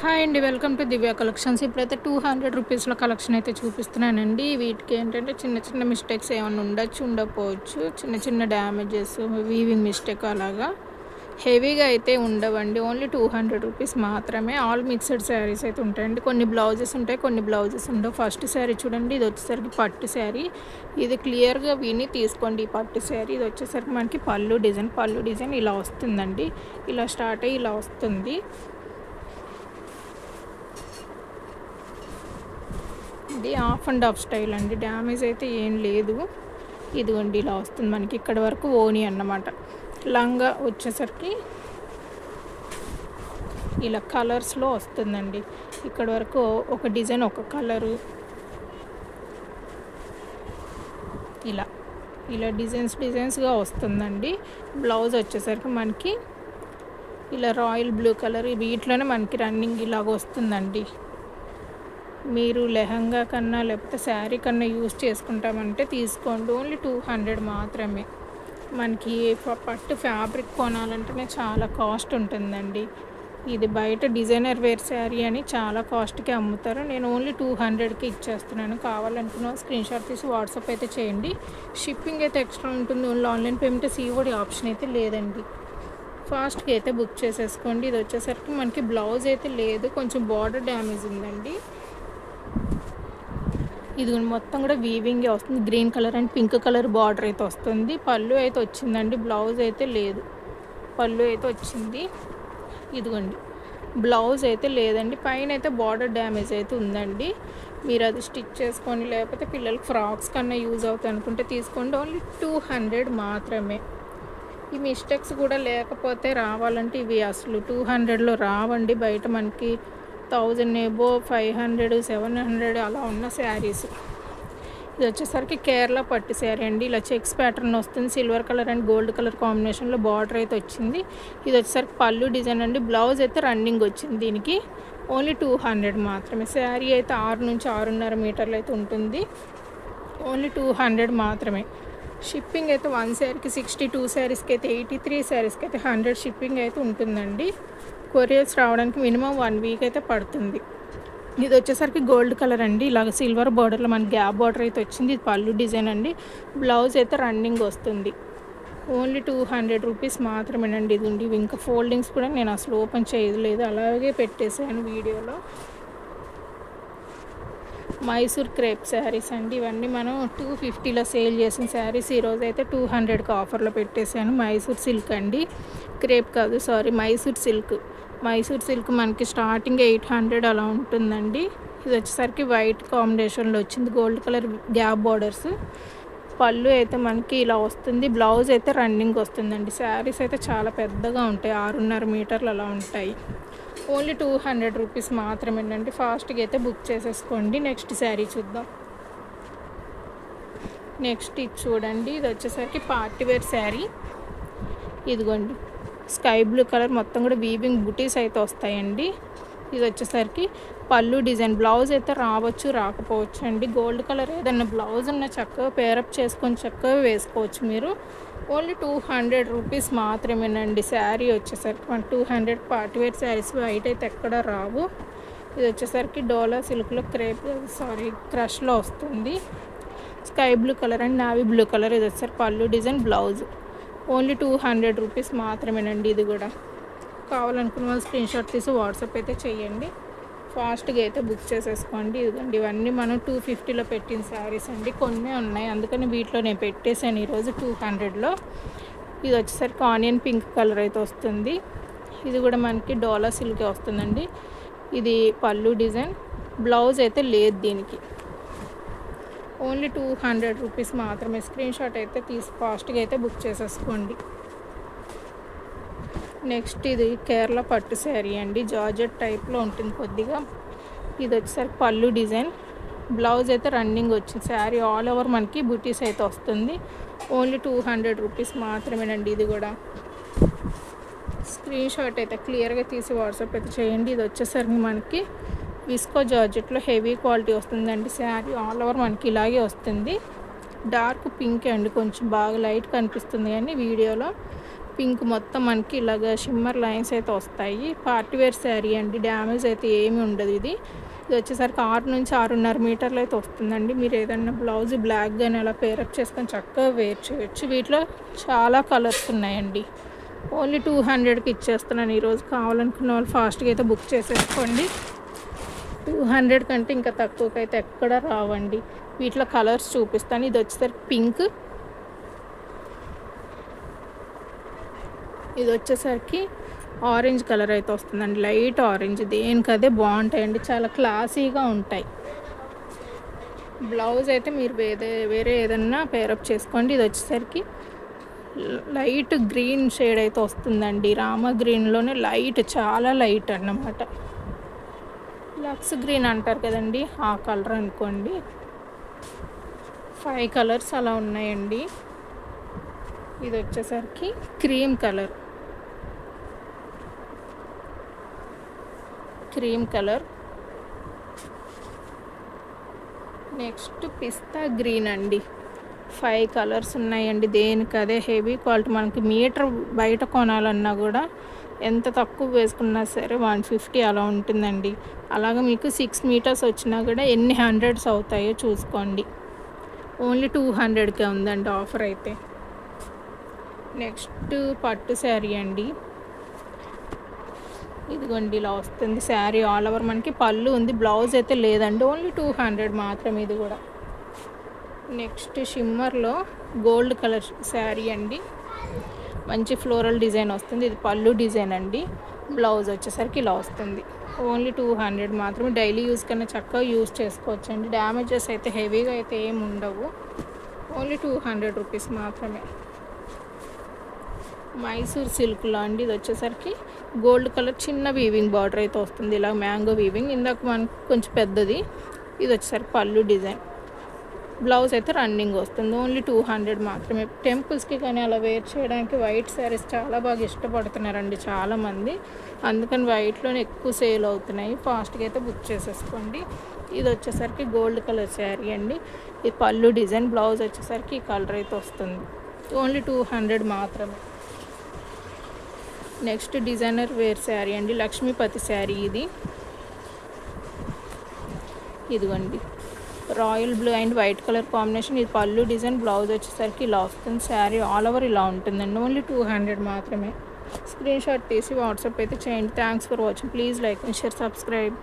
Hi అండి. Welcome to Divya collections. ఇప్పుడైతే 200 రూపీస్‌లో కలెక్షన్ అయితే చూపిస్తున్నానండి. వీటికి ఏంటంటే చిన్న చిన్న మిస్టేక్స్ ఏమన్నా ఉండొచ్చు, ఉండకపోవచ్చు. చిన్న చిన్న డ్యామేజెస్, వీవింగ్ మిస్టేక్ అలాగా. హెవీగా అయితే ఉండవండి. ఓన్లీ 200 రూపీస్ మాత్రమే. ఆల్ మిక్స్డ్ శారీస్ అయితే ఉంటాయండి. కొన్ని బ్లౌజెస్ ఉంటాయి, కొన్ని బ్లౌజెస్ ఉండవు. ఫస్ట్ శారీ చూడండి, ఇది వచ్చేసరికి పట్టు శారీ. ఇది క్లియర్‌గా విని తీసుకోండి. ఈ పట్టు శారీ ఇది వచ్చేసరికి మనకి పళ్ళు డిజైన్ ఇలా వస్తుందండి. ఇలా స్టార్ట్ అయ్యి ఇలా వస్తుంది. ఇది హాఫ్ అండ్ హాఫ్ స్టైల్ అండి. డ్యామేజ్ అయితే ఏం లేదు. ఇదిగోండి ఇలా వస్తుంది మనకి. ఇక్కడ వరకు ఓని అన్నమాట. లంగా వచ్చేసరికి ఇలా కలర్స్లో వస్తుందండి. ఇక్కడ వరకు ఒక డిజైన్ ఒక కలరు ఇలా ఇలా డిజైన్స్గా వస్తుందండి. బ్లౌజ్ వచ్చేసరికి మనకి ఇలా రాయల్ బ్లూ కలర్, వీటిలోనే మనకి రన్నింగ్ ఇలాగ వస్తుందండి. మీరు లెహంగా కన్నా లేకపోతే శారీ కన్నా యూజ్ చేసుకుంటామంటే తీసుకోండి. ఓన్లీ 200 మాత్రమే. మనకి పట్టు ఫ్యాబ్రిక్ కొనాలంటేనే చాలా కాస్ట్ ఉంటుందండి. ఇది బయట డిజైనర్ వేర్ శారీ అని చాలా కాస్ట్కి అమ్ముతారు. నేను ఓన్లీ 200కి ఇచ్చేస్తున్నాను. కావాలనుకున్న స్క్రీన్ షాట్ తీసి వాట్సాప్ అయితే చేయండి. షిప్పింగ్ అయితే ఎక్స్ట్రా ఉంటుంది. Only online payment, COD option అయితే లేదండి. ఫాస్ట్గా అయితే బుక్ చేసేసుకోండి. ఇది వచ్చేసరికి మనకి బ్లౌజ్ అయితే లేదు, కొంచెం బార్డర్ డ్యామేజ్ ఉందండి. ఇది మొత్తం కూడా వీవింగే వస్తుంది. Green colour and pink colour border అయితే వస్తుంది. పళ్ళు అయితే వచ్చిందండి, బ్లౌజ్ అయితే లేదు. పళ్ళు అయితే వచ్చింది, ఇదిగోండి. బ్లౌజ్ అయితే లేదండి. పైన అయితే బార్డర్ డ్యామేజ్ అయితే ఉందండి. మీరు అది స్టిచ్ చేసుకొని లేకపోతే పిల్లలకి ఫ్రాక్స్ కన్నా యూజ్ అవుతాయి అనుకుంటే తీసుకోండి. ఓన్లీ 200 మాత్రమే. ఈ మిస్టేక్స్ కూడా లేకపోతే రావాలంటే ఇవి అసలు 200లో రావండి. బయట మనకి 1000 ఎబో 500, 700 అలా ఉన్న శారీస్. ఇది వచ్చేసరికి కేరళ పట్టు శారీ అండి. ఇలా చెక్స్ ప్యాటర్న్ వస్తుంది. Silver colour and gold colour కాంబినేషన్లో బార్డర్ అయితే వచ్చింది. ఇది వచ్చేసరికి పళ్ళు డిజైన్ అండి. బ్లౌజ్ అయితే రన్నింగ్ వచ్చింది దీనికి. ఓన్లీ 200 మాత్రమే. శారీ అయితే 6 నుంచి 6.5 మీటర్లు అయితే ఉంటుంది. ఓన్లీ 200 మాత్రమే. షిప్పింగ్ అయితే 1 శారీకి 60, 2 శారీస్కి అయితే 80, 3 శారీస్కి అయితే 100 షిప్పింగ్ అయితే ఉంటుందండి. కొరియర్స్ రావడానికి మినిమం 1 వీక్ అయితే పడుతుంది. ఇది వచ్చేసరికి గోల్డ్ కలర్ అండి. ఇలాగ సిల్వర్ బార్డర్లో మనకి గ్యాప్ బార్డర్ అయితే వచ్చింది. ఇది పళ్ళు డిజైన్ అండి. బ్లౌజ్ అయితే రన్నింగ్ వస్తుంది. ఓన్లీ 200 రూపీస్ మాత్రమేనండి. ఇది ఉండి ఇంకా ఫోల్డింగ్స్ కూడా నేను అసలు ఓపెన్ చేయలేదు, అలాగే పెట్టేసాను వీడియోలో. మైసూర్ క్రేప్ శారీస్ అండి. ఇవన్నీ మనం 250లో సేల్ చేసిన శారీస్ ఈరోజు అయితే 200కి ఆఫర్లో పెట్టేశాను. మైసూర్ సిల్క్ అండి, క్రేప్ కాదు, sorry, Mysore silk. Mysore silk మనకి స్టార్టింగ్ 800 అలా ఉంటుందండి. ఇది వచ్చేసరికి వైట్ కాంబినేషన్లో వచ్చింది, గోల్డ్ కలర్ గ్యాప్ బార్డర్స్. పళ్ళు అయితే మనకి ఇలా వస్తుంది. బ్లౌజ్ అయితే రన్నింగ్ వస్తుందండి. శారీస్ అయితే చాలా పెద్దగా ఉంటాయి, 6.5 మీటర్లు అలా ఉంటాయి. ఓన్లీ 200 రూపీస్ మాత్రమేనండి. ఫాస్ట్గా అయితే బుక్ చేసేసుకోండి. నెక్స్ట్ శారీ చూద్దాం. నెక్స్ట్ ఇది చూడండి. ఇది వచ్చేసరికి పార్టీవేర్ శారీ. ఇదిగోండి, స్కై బ్లూ కలర్, మొత్తం కూడా వీవింగ్ బుటీస్ అయితే వస్తాయండి. ఇది వచ్చేసరికి పళ్ళు డిజైన్. బ్లౌజ్ అయితే రావచ్చు, రాకపోవచ్చు అండి. గోల్డ్ కలర్ ఏదన్నా బ్లౌజ్ ఉన్న చక్కగా పేరప్ చేసుకొని చక్కగా వేసుకోవచ్చు మీరు. ఓన్లీ 200 రూపీస్ మాత్రమేనండి. శారీ వచ్చేసరికి మన 200 పార్టీవేర్ శారీస్ బయట అయితే ఎక్కడ రావు. ఇది వచ్చేసరికి డోలా సిల్క్లో క్రష్లో వస్తుంది. Sky blue colour and navy blue colour. ఇది వచ్చేసరికి పళ్ళు డిజైన్, బ్లౌజ్. ఓన్లీ 200 రూపీస్ మాత్రమేనండి. ఇది కూడా కావాలనుకున్న వాళ్ళు స్క్రీన్ షాట్ తీసి వాట్సాప్ అయితే చేయండి. ఫాస్ట్గా అయితే బుక్ చేసేసుకోండి. ఇదిగోండి, ఇవన్నీ మనం 250లో పెట్టిన శారీస్ అండి. కొన్ని ఉన్నాయి, అందుకని వీటిలో నేను పెట్టేశాను ఈరోజు 200లో. ఇది వచ్చేసరికి ఆనియన్ పింక్ కలర్ అయితే వస్తుంది. ఇది కూడా మనకి డోలా సిల్కే వస్తుందండి. ఇది పళ్ళు డిజైన్, బ్లౌజ్ అయితే లేదు దీనికి. ఓన్లీ 200 రూపీస్ మాత్రమే. స్క్రీన్ షాట్ అయితే తీసి ఫాస్ట్గా అయితే బుక్ చేసేసుకోండి. నెక్స్ట్ ఇది కేరళ పట్టు శారీ అండి. జార్జెట్ టైప్లో ఉంటుంది కొద్దిగా. ఇది వచ్చేసరికి పళ్ళు డిజైన్, బ్లౌజ్ అయితే రన్నింగ్ వచ్చింది. శారీ ఆల్ ఓవర్ మనకి బుటీస్ అయితే వస్తుంది. ఓన్లీ 200 రూపీస్ మాత్రమేనండి. ఇది కూడా స్క్రీన్ షాట్ అయితే క్లియర్గా తీసి వాట్సాప్ అయితే చేయండి. ఇది వచ్చేసరికి మనకి విస్కో జార్జెట్లో హెవీ క్వాలిటీ వస్తుందండి. శారీ ఆల్ ఓవర్ మనకి ఇలాగే వస్తుంది. డార్క్ పింక్ అండి, కొంచెం బాగా లైట్ కనిపిస్తుంది కానీ వీడియోలో పింక్ మొత్తం మనకి ఇలాగ షిమ్మర్ లైన్స్ అయితే వస్తాయి. పార్టీ వేర్ శారీ అండి, డ్యామేజ్ అయితే ఏమి ఉండదు. ఇది వచ్చేసరికి 6 నుంచి 6.5 మీటర్లు అయితే వస్తుందండి. మీరు ఏదన్నా బ్లౌజ్ బ్లాక్ కానీ అలా పేరప్ చేసుకొని చక్కగా వేర్ చేయొచ్చు. వీటిలో చాలా కలర్స్ ఉన్నాయండి. ఓన్లీ 200కి ఇచ్చేస్తున్నాను ఈరోజు. కావాలనుకున్న వాళ్ళు ఫాస్ట్గా అయితే బుక్ చేసేసుకోండి. 200 కంటే ఇంకా తక్కువకి అయితే ఎక్కడ రావండి. వీటిలో కలర్స్ చూపిస్తాను. ఇది వచ్చేసరికి పింక్, ఇది వచ్చేసరికి ఆరెంజ్ కలర్ అయితే వస్తుందండి, లైట్ ఆరెంజ్. దేనికదే బాగుంటాయండి, చాలా క్లాసీగా ఉంటాయి. బ్లౌజ్ అయితే మీరు వేరే ఏదన్నా పేరప్ చేసుకోండి. ఇది వచ్చేసరికి లైట్ గ్రీన్ షేడ్ అయితే వస్తుందండి. రామ గ్రీన్లోనే లైట్, చాలా లైట్ అన్నమాట. లక్స్ గ్రీన్ అంటారు కదండి, ఆ కలర్ అనుకోండి. 5 కలర్స్ అలా ఉన్నాయండి. ఇది వచ్చేసరికి క్రీమ్ కలర్, నెక్స్ట్ పిస్తా గ్రీన్ అండి. 5 కలర్స్ ఉన్నాయండి. దేనికదే హెవీ క్వాలిటీ. మనకి మీటర్ బయట కొనాలన్నా కూడా ఎంత తక్కువ వేసుకున్నా సరే 150 అలా ఉంటుందండి. అలాగే మీకు 6 మీటర్స్ వచ్చినా కూడా ఎన్ని హండ్రెడ్స్ అవుతాయో చూసుకోండి. ఓన్లీ 200కే ఉందండి ఆఫర్ అయితే. నెక్స్ట్ పట్టు శారీ అండి. ఇదిగోండి ఇలా వస్తుంది శారీ. ఆల్ ఓవర్ మనకి పళ్ళు ఉంది, బ్లౌజ్ అయితే లేదండి. ఓన్లీ 200 మాత్రం ఇది కూడా. నెక్స్ట్ షిమ్మర్లో గోల్డ్ కలర్ శారీ అండి. మంచి ఫ్లోరల్ డిజైన్ వస్తుంది. ఇది పళ్ళు డిజైన్ అండి. బ్లౌజ్ వచ్చేసరికి ఇలా వస్తుంది. ఓన్లీ 200 మాత్రమే. డైలీ యూస్ కన్నా చక్కగా యూస్ చేసుకోవచ్చు అండి. డ్యామేజెస్ అయితే హెవీగా అయితే ఏమి ఉండవు. ఓన్లీ 200 రూపీస్ మాత్రమే. మైసూర్ సిల్క్లో అండి. ఇది వచ్చేసరికి గోల్డ్ కలర్ చిన్న వీవింగ్ బార్డర్ అయితే వస్తుంది, ఇలా మ్యాంగో వీవింగ్. ఇందాక మనకు కొంచెం పెద్దది. ఇది వచ్చేసరికి పళ్ళు డిజైన్. బ్లౌజ్ అయితే రన్నింగ్ వస్తుంది. ఓన్లీ 200 మాత్రమే. టెంపుల్స్కి కానీ అలా వేర్ చేయడానికి వైట్ శారీస్ చాలా బాగా ఇష్టపడుతున్నారండి చాలామంది. అందుకని వైట్లోనే ఎక్కువ సేల్ అవుతున్నాయి. ఫాస్ట్గా అయితే బుక్ చేసేసుకోండి. ఇది వచ్చేసరికి గోల్డ్ కలర్ శారీ అండి. ఇది పళ్ళు డిజైన్. బ్లౌజ్ వచ్చేసరికి ఈ కలర్ అయితే వస్తుంది. ఓన్లీ 200 మాత్రమే. నెక్స్ట్ డిజైనర్ వేర్ శారీ అండి. లక్ష్మీపతి శారీ ఇది. ఇదిగోండి royal blue and white colour combination. ఇది పళ్ళు డిజైన్. బ్లౌజ్ వచ్చేసరికి ఇలా వస్తుంది. శారీ ఆల్ ఓవర్ ఇలా ఉంటుందండి. ఓన్లీ 200 మాత్రమే. స్క్రీన్ షాట్ తీసి వాట్సాప్ అయితే చేయండి. Thanks for watching. Please like and share, subscribe.